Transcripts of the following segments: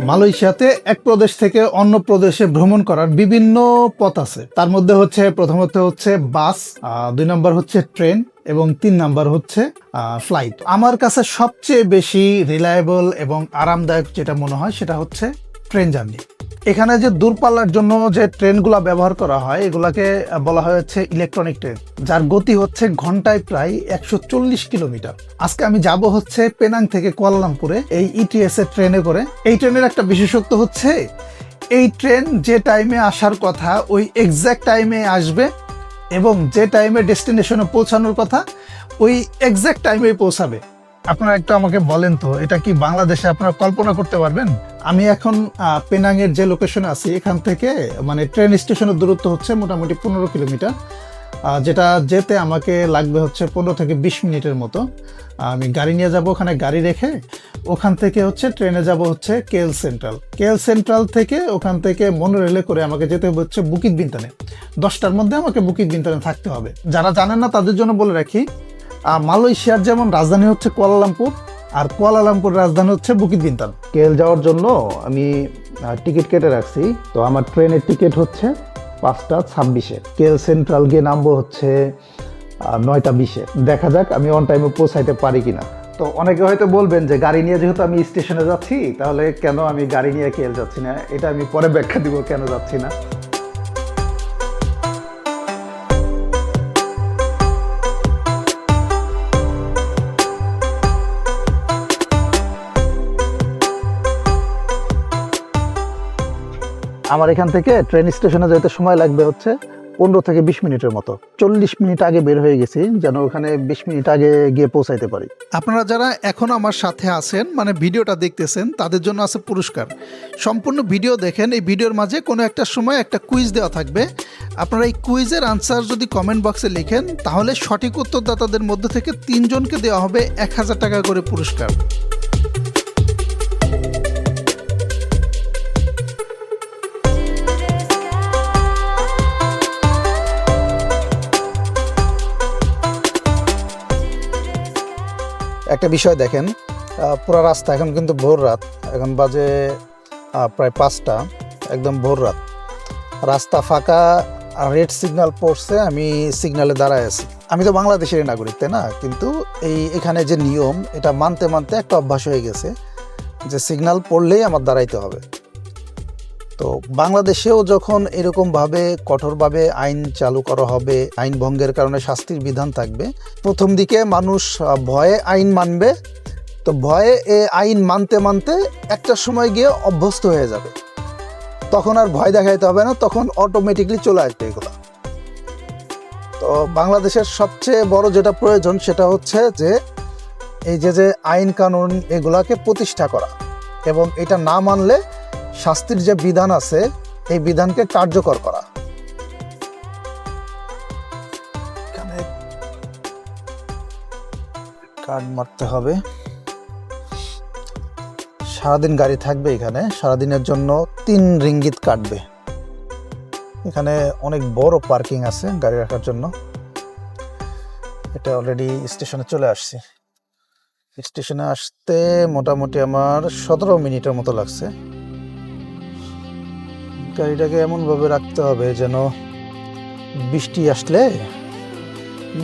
মালয়েশিয়াতে এক প্রদেশ থেকে অন্য প্রদেশে ভ্রমণ করার বিভিন্ন পথ আছে। তার মধ্যে হচ্ছে প্রথমত হচ্ছে বাস, 2 নম্বর হচ্ছে ট্রেন এবং 3 নাম্বার হচ্ছে ফ্লাইট। আমার কাছে সবচেয়ে বেশি রিলায়েবল এবং আরামদায়ক যেটা মনে হয় সেটা হচ্ছে ট্রেন জার্নি। এখানে যে দূরপাল্লার জন্য যে ট্রেনগুলো ব্যবহার করা হয় এগুলাকে বলা হচ্ছে ইলেকট্রনিক ট্রেন, যার গতি হচ্ছে ঘন্টায় প্রায় 140 কিলোমিটার। আজকে আমি যাব হচ্ছে পেনাং থেকে কুয়ালালামপুরে এই ইটিএস এর ট্রেনে করে। এই ট্রেনের একটা বিশেষত্ব হচ্ছে এই ট্রেন যে টাইমে আসার কথা ওই এক্স্যাক্ট টাইমে আসবে এবং যে টাইমে ডেস্টিনেশনে পৌঁছানোর কথা ওই এক্স্যাক্ট টাইমে পৌঁছাবে। আপনারা একটু আমাকে বলেন তো, এটা কি বাংলাদেশে আপনারা কল্পনা করতে পারবেন? আমি এখন পেনাংয়ের যে লোকেশনে আছি এখান থেকে মানে ট্রেন স্টেশনের দূরত্ব হচ্ছে মোটামুটি 15 কিলোমিটার, যেটা যেতে আমাকে লাগবে হচ্ছে 15 থেকে 20 মিনিটের মতো। আমি গাড়ি নিয়ে যাব, ওখানে গাড়ি রেখে ওখান থেকে হচ্ছে ট্রেনে যাব হচ্ছে কেএল সেন্ট্রাল। কেএল সেন্ট্রাল থেকে ওখান থেকে মনোরেলে করে আমাকে যেতে হবে হচ্ছে বুকিত বিন্তানে। 10টার মধ্যে আমাকে বুকিত বিন্তানে থাকতে হবে। যারা জানেন না তাদের জন্য বলে রাখি, মালয়েশিয়ার যেমন রাজধানী হচ্ছে কুয়ালালামপুর আর কুয়ালালামপুর রাজধানী হচ্ছে বুকিত বিন্তান। কেএল যাওয়ার জন্য আমি টিকিট কেটে রাখছি। তো আমার ট্রেনের টিকিট হচ্ছে 5টা 26-এ। কেএল সেন্ট্রাল গিয়ে নামবো হচ্ছে 9টা 20-এ। দেখা যাক আমি অন টাইমে পৌঁছাইতে পারি কিনা। তো অনেকে হয়তো বলবেন যে গাড়ি নিয়ে যেহেতু আমি স্টেশনে যাচ্ছি তাহলে কেন আমি গাড়ি নিয়ে কেএল যাচ্ছি না। এটা আমি পরে ব্যাখ্যা দিব কেন যাচ্ছি না। আমার এখান থেকে ট্রেন স্টেশনে যেতে সময় লাগবে হচ্ছে 15 থেকে 20 মিনিটের মতো। 40 মিনিট আগে বের হয়ে গেছি যেন ওখানে 20 মিনিট আগে গিয়ে পৌঁছাইতে পারি। আপনারা যারা এখনো আমার সাথে আছেন মানে ভিডিওটা দেখতেছেন তাদের জন্য আছে পুরস্কার। সম্পূর্ণ ভিডিও দেখেন, এই ভিডিওর মাঝে কোনো একটা সময় একটা কুইজ দেওয়া থাকবে। আপনারা এই কুইজের আনসার যদি কমেন্ট বক্সে লিখেন তাহলে সঠিক উত্তরদাতাদের মধ্যে থেকে 3 জনকে দেওয়া হবে 1000 টাকা করে পুরস্কার। একটা বিষয় দেখেন, পুরো রাস্তা এখন কিন্তু ভোর রাত, এখন বাজে প্রায় 5টা, একদম ভোর রাত। রাস্তা ফাঁকা, রেড সিগন্যাল পড়ছে, আমি সিগন্যালে দাঁড়ায় আছি। আমি তো বাংলাদেশের নাগরিক, তাই না? কিন্তু এখানে যে নিয়ম এটা মানতে মানতে একটা অভ্যাস হয়ে গেছে যে সিগন্যাল পড়লেই আমার দাঁড়াইতে হবে। তো বাংলাদেশেও যখন এরকমভাবে কঠোরভাবে আইন চালু করা হবে, আইন ভঙ্গের কারণে শাস্তির বিধান থাকবে, প্রথম দিকে মানুষ ভয়ে আইন মানবে। তো ভয়ে আইন মানতে মানতে একটা সময় গিয়ে অভ্যস্ত হয়ে যাবে, তখন আর ভয় দেখাইতে হবে না, তখন অটোমেটিকলি চলে আসবে এগুলো। তো বাংলাদেশের সবচেয়ে বড় যেটা প্রয়োজন সেটা হচ্ছে যে এই যে আইন কানুন এগুলাকে প্রতিষ্ঠা করা এবং এটা না মানলে শাস্তির যে বিধান আছে এই বিধানকে কার্যকর করা। এখানে কার্ড মারতে হবে। সারাদিন গাড়ি থাকবে এখানে, সারাদিনের জন্য 3 রিঙ্গিত কাটবে। এখানে অনেক বড় পার্কিং আছে গাড়ি রাখার জন্য। এটা অলরেডি স্টেশনে চলে আসছে। স্টেশনে আসতে মোটামুটি আমার 17 মিনিটের মতো লাগছে। গাড়িটাকে এমনভাবে রাখতে হবে যেন বৃষ্টি আসলে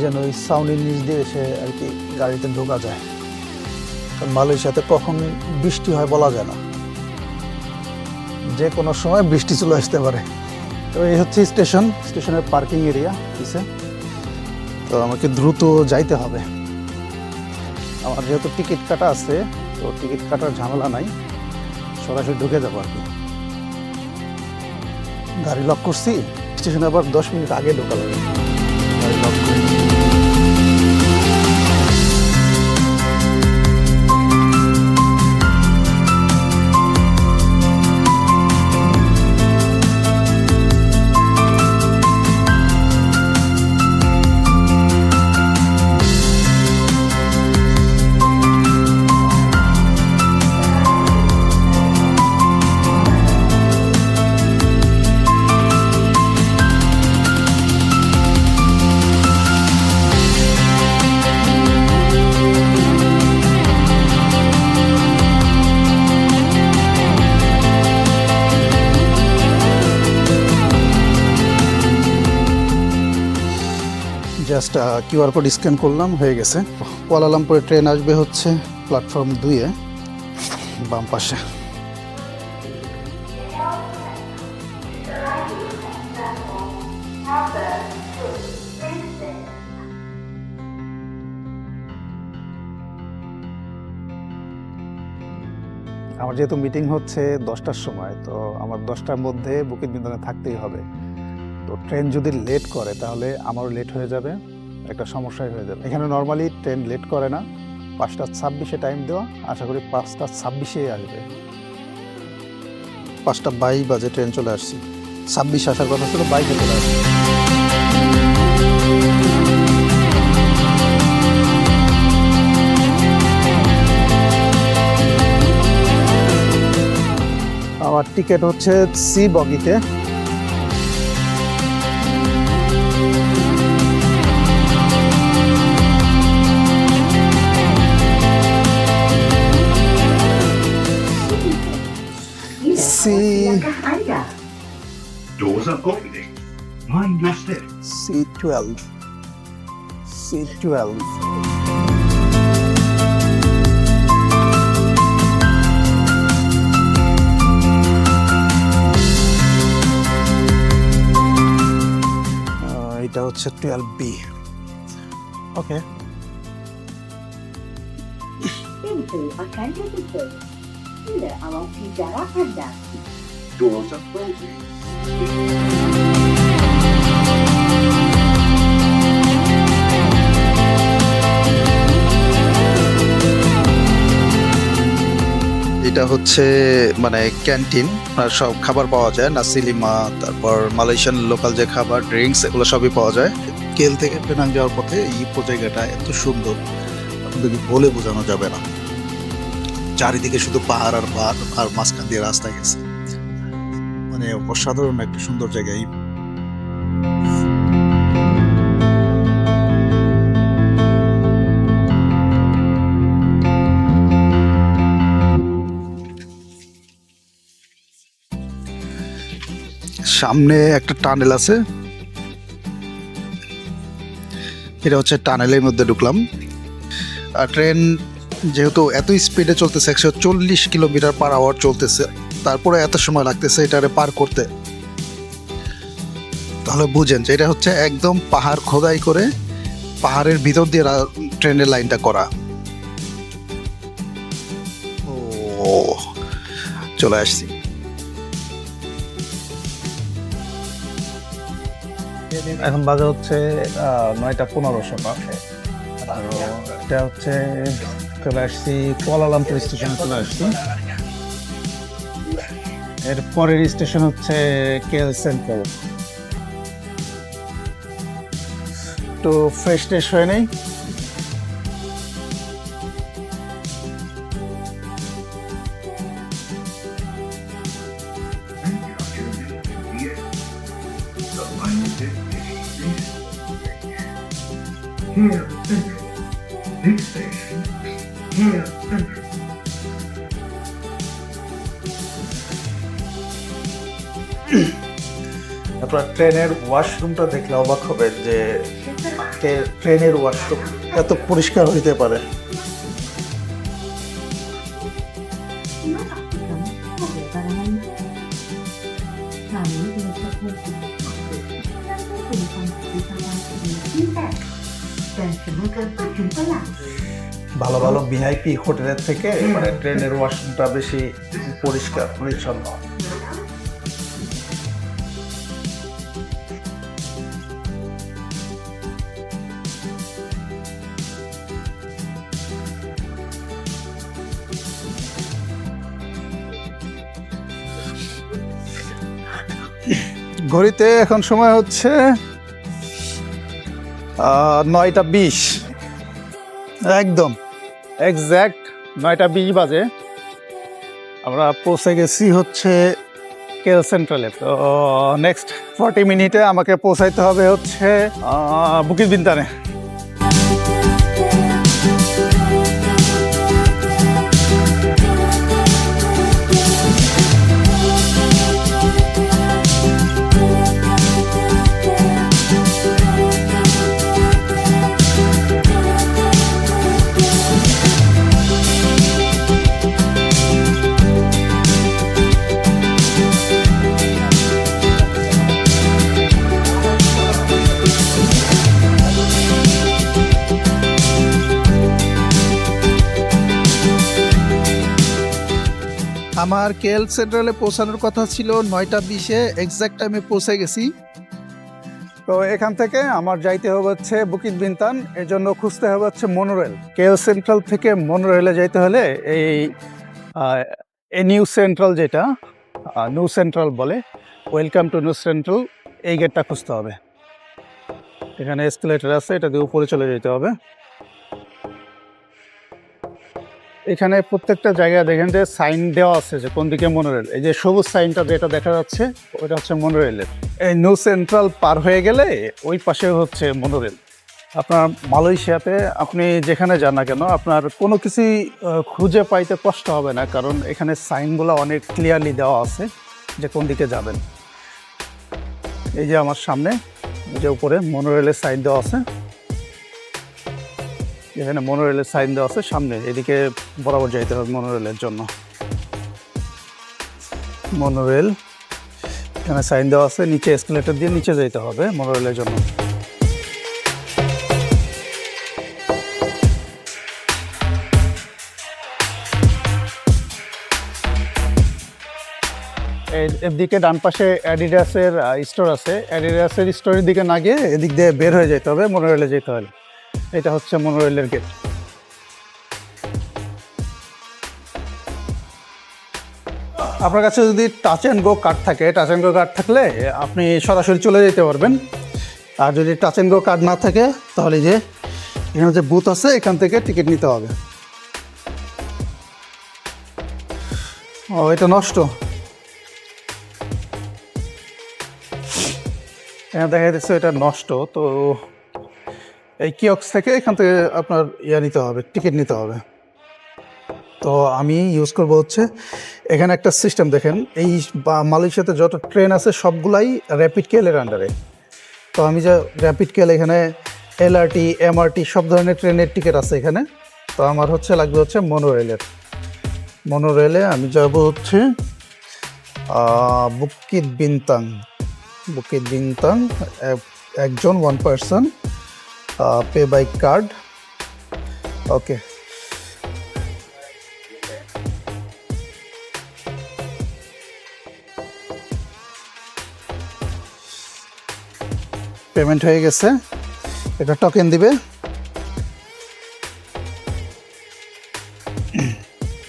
যেন ওই সাউন্ডের নিচ দিয়ে এসে আর কি গাড়িতে ঢোকা যায়। কারণ মালয়েশিয়াতে কখন বৃষ্টি হয় বলা যায় না, যে কোনো সময় বৃষ্টি চলে আসতে পারে। তো এই হচ্ছে স্টেশনের পার্কিং এরিয়া পিছে। তো আমাকে দ্রুত যাইতে হবে। আমার যেহেতু টিকিট কাটা আছে তো টিকিট কাটার ঝামেলা নাই, সরাসরি ঢুকে যাবো আর কি। গাড়ি লক করছি, স্টেশনে আবার 10 মিনিট আগে ঢোকা লাগে। গাড়ি লক করে জাস্ট কিউআর কোড স্ক্যান করলাম, হয়ে গেছে। কুয়ালালামপুরে ট্রেন আসবে হচ্ছে প্ল্যাটফর্ম 2-এ, বাম পাশে। আমার যেহেতু মিটিং হচ্ছে 10টার সময়, তো আমার 10টার মধ্যে বুকিং বিন্দনে থাকতেই হবে। তো ট্রেন যদি লেট করে তাহলে আমারও লেট হয়ে যাবে, একটা সমস্যাই হয়ে যাবে। এখানে নর্মালি ট্রেন লেট করে না, 5টা 26-এ টাইম দেওয়া, আশা করি 5টা 26-এই আসবে। 5টা 22 বাজে ট্রেন চলে আসছি, 26 আসার কথা ছিল, 22-এ চলে আসছি। আমার টিকিট হচ্ছে সি বগিতে। Doors are opening. Mind your step. C12. এটা হচ্ছে 12B। Okay, Pintu akan ditutup bila awasi jarak anda. Doors are closing. এটা হচ্ছে মানে ক্যান্টিন, সব খাবার পাওয়া যায়, নাসিলিমা, তারপর মালয়েশিয়ান লোকাল যে খাবার, ড্রিঙ্কস, এগুলো সবই পাওয়া যায়। কেল থেকে পেনাং যাওয়ার পথে এই জায়গাটা এত সুন্দর, আপনাদের বলে বোঝানো যাবে না। চারিদিকে শুধু পাহাড় আর পাহাড়, আর মাঝখান দিয়ে রাস্তা গেছে, মানে অসাধারণ একটা সুন্দর জায়গা। সামনে একটা টানেল আছে, এটা হচ্ছে টানেলের মধ্যে ঢুকলাম। আর ট্রেন যেহেতু এত স্পিডে চলতেছে, 140 কিলোমিটার/আওয়ার চলতেছে, তারপরে এত সময় লাগতেছে এটারে পার করতে, তাহলে বুঝেন যে এটা হচ্ছে একদম পাহাড় খোদাই করে পাহাড়ের ভিতর দিয়ে ট্রেনের লাইনটা করা। ও, চলে আসছি। এখন বাজে হচ্ছে 9টা 15 সকাল। আর এটা হচ্ছে চলে আসছি কুয়ালালামপুর স্টেশনে চলে আসছি। এর পরের স্টেশন হচ্ছে কেএল সেন্ট্রাল। তো ফ্রেশ ট্রেশ হয়ে নেই। Here, Central. Next station, here, Central. আপনার ট্রেনের ওয়াশরুমটা দেখলে অবাক হবে যে ট্রেনের ওয়াশরুম এত পরিষ্কার হইতে পারে। ভালো ভালো ভিআইপি হোটেলের থেকে মানে ট্রেনের ওয়াশরুমটা বেশি পরিষ্কার পরিচ্ছন্ন। ঘড়িতে এখন সময় হচ্ছে 9টা 20, একদম এক্স্যাক্ট 9টা 20 বাজে। আমরা পৌঁছে গেছি হচ্ছে কেএল সেন্ট্রালে। তো নেক্সট 40 মিনিটে আমাকে পৌঁছাইতে হবে হচ্ছে বুকিত বিন্তানে। আমার কেএল সেন্ট্রালে পৌঁছানোর কথা ছিল 9:20-এ, এক্সাক্ট টাইমে পৌঁছে গেছি। তো এখান থেকে আমার যাইতে হবে হচ্ছে বুকিত বিনতান, এর জন্য খুঁজতে হবে হচ্ছে মনোরেল। কেএল সেন্ট্রাল থেকে মনোরেলে যাইতে হলে এই নিউ সেন্ট্রাল, যেটা নিউ সেন্ট্রাল বলে, ওয়েলকাম টু নিউ সেন্ট্রাল, এই গেটটা খুঁজতে হবে। এখানে এসকেলেটর আছে, এটা দিয়ে উপরে চলে যেতে হবে। এখানে প্রত্যেকটা জায়গায় দেখেন যে সাইন দেওয়া আছে যে কোন দিকে মনোরেল। এই যে সবুজ সাইনটা যেটা দেখা যাচ্ছে ওটা হচ্ছে মনোরেলের। এই নিউ সেন্ট্রাল পার হয়ে গেলে ওই পাশে হচ্ছে মনোরেল। আপনার মালয়েশিয়াতে আপনি যেখানে যান না কেন, আপনার কোনো কিছুই খুঁজে পাইতে কষ্ট হবে না, কারণ এখানে সাইনগুলো অনেক ক্লিয়ারলি দেওয়া আছে যে কোন দিকে যাবেন। এই যে আমার সামনে যে উপরে মনোরেলের সাইন দেওয়া আছে, এখানে মনোরেলের সাইন দেওয়া আছে সামনে, এদিকে বরাবর যাইতে হবে মনোরেলের জন্য। মনোরেল এখানে সাইন দেওয়া আছে, নিচে এসকেলেটর দিয়ে নিচে যাইতে হবে মনোরেলের জন্য। এদিকে ডান পাশে অ্যাডিডাসের স্টোর আছে, অ্যাডিডাসের স্টোরের দিকে না গিয়ে এদিক দিয়ে বের হয়ে যেতে হবে, মনোরেলে যেতে হবে। এটা হচ্ছে মনোরেলের গেট। আপনার কাছে যদি টাচ অ্যান্ড গো কার্ড থাকে, টাচ অ্যান্ড গো কার্ড থাকলে আপনি সরাসরি চলে যেতে পারবেন। আর যদি টাচ অ্যান্ড গো কার্ড না থাকে তাহলে যে এখানে যে বুথ আছে এখান থেকে টিকিট নিতে হবে। ও, এটা নষ্ট। এখানে দেখা যাচ্ছে এটা নষ্ট। তো এই কিয়ক্স থেকে এখান থেকে আপনার নিতে হবে, টিকিট নিতে হবে। তো আমি ইউজ করবো হচ্ছে এখানে একটা সিস্টেম দেখেন, এই মালয়েশিয়াতে যত ট্রেন আছে সবগুলাই র্যাপিড কেলের আন্ডারে। তো আমি যে র্যাপিড কেল, এখানে এলআরটি, এমআরটি সব ধরনের ট্রেনের টিকিট আছে এখানে। তো আমার হচ্ছে লাগবে হচ্ছে মনোরেলের। মনোরেলে আমি যাব হচ্ছে বুকিত বিনতাং। বুকিত বিনতাং, একজন, 1 person, pay by card. Okay, payment হয়ে গেছে। এটা টোকেন দিবে,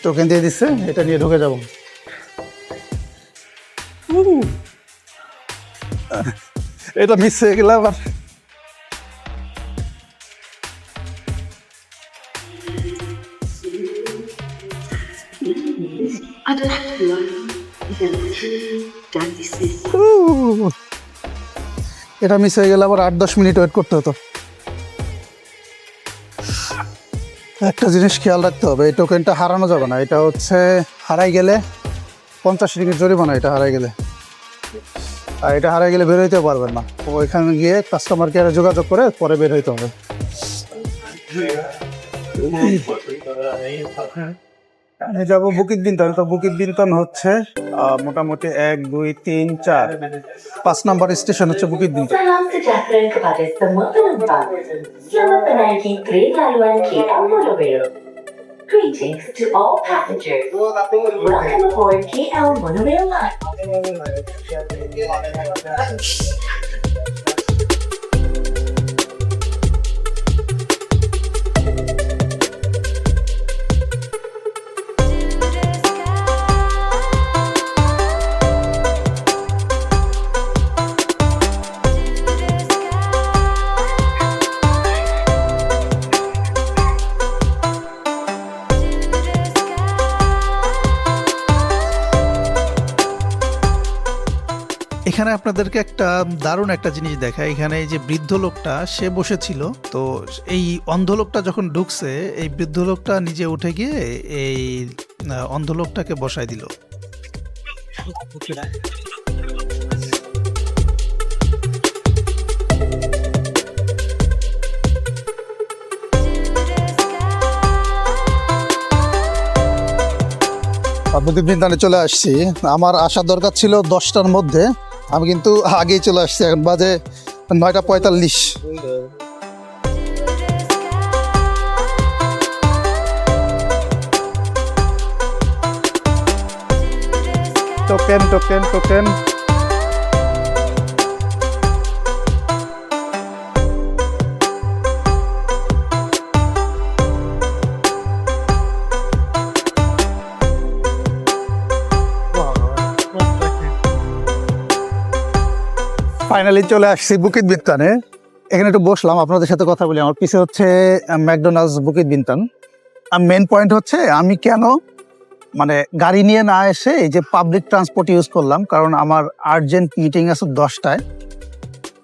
টোকেন দিয়ে দিচ্ছে, এটা নিয়ে ঢুকে যাব। এটা মিস হয়ে গেল আবার। adalah Tuhan yang kecil dan disini. এটা মিস হয়ে গেলে আবার 8-10 মিনিট ওয়েট করতে হতো। একটা জিনিস খেয়াল রাখতে হবে, এই টোকেনটা হারানো যাবে না। এটা হচ্ছে হারাই গেলে 50 রিঙ্গিত জরিমানা, এটা হারাই গেলে। আর এটা হারাই গেলে বের হইতে পারবেন না। ওইখানে গিয়ে কাস্টমার কেয়ারে যোগাযোগ করে পরে বের হইতে হবে। আমি যাবো বুকিত বিনতান। তো বুকিত বিনতান হচ্ছে মোটামুটি 1, 2, 3, 4, 5 নাম্বার স্টেশন হচ্ছে Bukit বিনতান। Salam sejahtera kepada semua penumpang. Selamat menaiki train laluan KL Monorail. Greetings to all passengers. Welcome aboard KL Monorail Line. এখানে আপনাদেরকে একটা দারুণ একটা জিনিস দেখায়। এখানে এই যে বৃদ্ধ লোকটা সে বসেছিল, তো এই অন্ধ লোকটা যখন ঢুকছে, এই বৃদ্ধ লোকটা নিজে উঠে গিয়ে এই অন্ধ লোকটাকে বসায় দিল। বুকিত বিনতানে চলে আসছি। আমার আসার দরকার ছিল 10টার মধ্যে, আমি কিন্তু আগেই চলে আসছি। এখন বাজে 9:45। Token token token. ফাইনালি চলে আসছি বুকিত বিনতানে। এখানে একটু বসলাম, আপনাদের সাথে কথা বলি। আমার পিছে হচ্ছে ম্যাকডোনাল্ডস বুকিত বিনতান। আর মেন পয়েন্ট হচ্ছে আমি কেন মানে গাড়ি নিয়ে না এসে এই যে পাবলিক ট্রান্সপোর্ট ইউজ করলাম, কারণ আমার আর্জেন্ট মিটিং আছে 10টায়।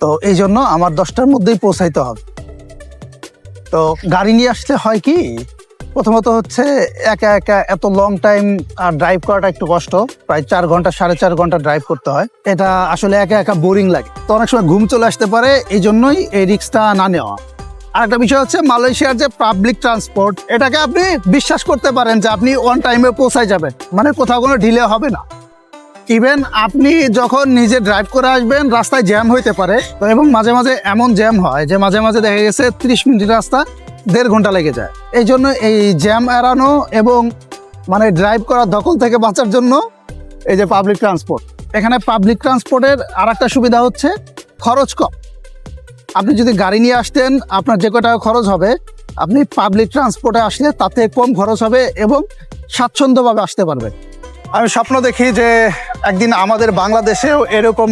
তো এই জন্য আমার 10টার মধ্যেই পৌঁছাইতে হবে। তো গাড়ি নিয়ে আসলে হয় কি, প্রথমত হচ্ছে একা একা এত লং টাইম ড্রাইভ করাটা একটু কষ্ট। প্রায় 4 ঘন্টা 4.5 ঘন্টা ড্রাইভ করতে হয়। এটা আসলে একা একা বোরিং লাগে, তো অনেক সময় ঘুম চলে আসতে পারে। এই জন্যই এই রিস্কটা না নেওয়া। আরেকটা বিষয় হচ্ছে মালয়েশিয়ার যে পাবলিক ট্রান্সপোর্ট, এটাকে আপনি বিশ্বাস করতে পারেন যে আপনি অন টাইমে পৌঁছায় যাবেন, মানে কোথাও কোনো ডিলে হবে না। ইভেন আপনি যখন নিজে ড্রাইভ করে আসবেন রাস্তায় জ্যাম হইতে পারে, তো এবং মাঝে মাঝে এমন জ্যাম হয় যে মাঝে মাঝে দেখা গেছে 30 মিনিট রাস্তা 1.5 ঘন্টা লেগে যায়। এই জন্য এই জ্যাম এড়ানো এবং মানে ড্রাইভ করার দখল থেকে বাঁচার জন্য এই যে পাবলিক ট্রান্সপোর্ট। এখানে পাবলিক ট্রান্সপোর্টের আর একটা সুবিধা হচ্ছে খরচ কম। আপনি যদি গাড়ি নিয়ে আসতেন আপনার যে কটা খরচ হবে, আপনি পাবলিক ট্রান্সপোর্টে আসলে তাতে কম খরচ হবে এবং স্বাচ্ছন্দ্যভাবে আসতে পারবেন। আমি স্বপ্ন দেখি যে একদিন আমাদের বাংলাদেশেও এরকম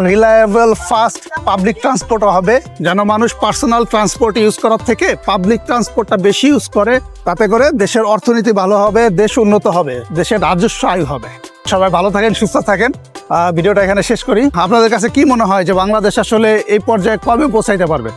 রিলায়েবল ফাস্ট পাবলিক ট্রান্সপোর্টও হবে, যেন মানুষ পার্সোনাল ট্রান্সপোর্ট ইউজ করার থেকে পাবলিক ট্রান্সপোর্টটা বেশি ইউজ করে। তাতে করে দেশের অর্থনীতি ভালো হবে, দেশ উন্নত হবে, দেশের রাজস্ব আয় হবে। সবাই ভালো থাকেন, সুস্থ থাকেন। ভিডিওটা এখানে শেষ করি। আপনাদের কাছে কি মনে হয় যে বাংলাদেশ আসলে এই পর্যায়ে কবে পৌঁছাইতে পারবে?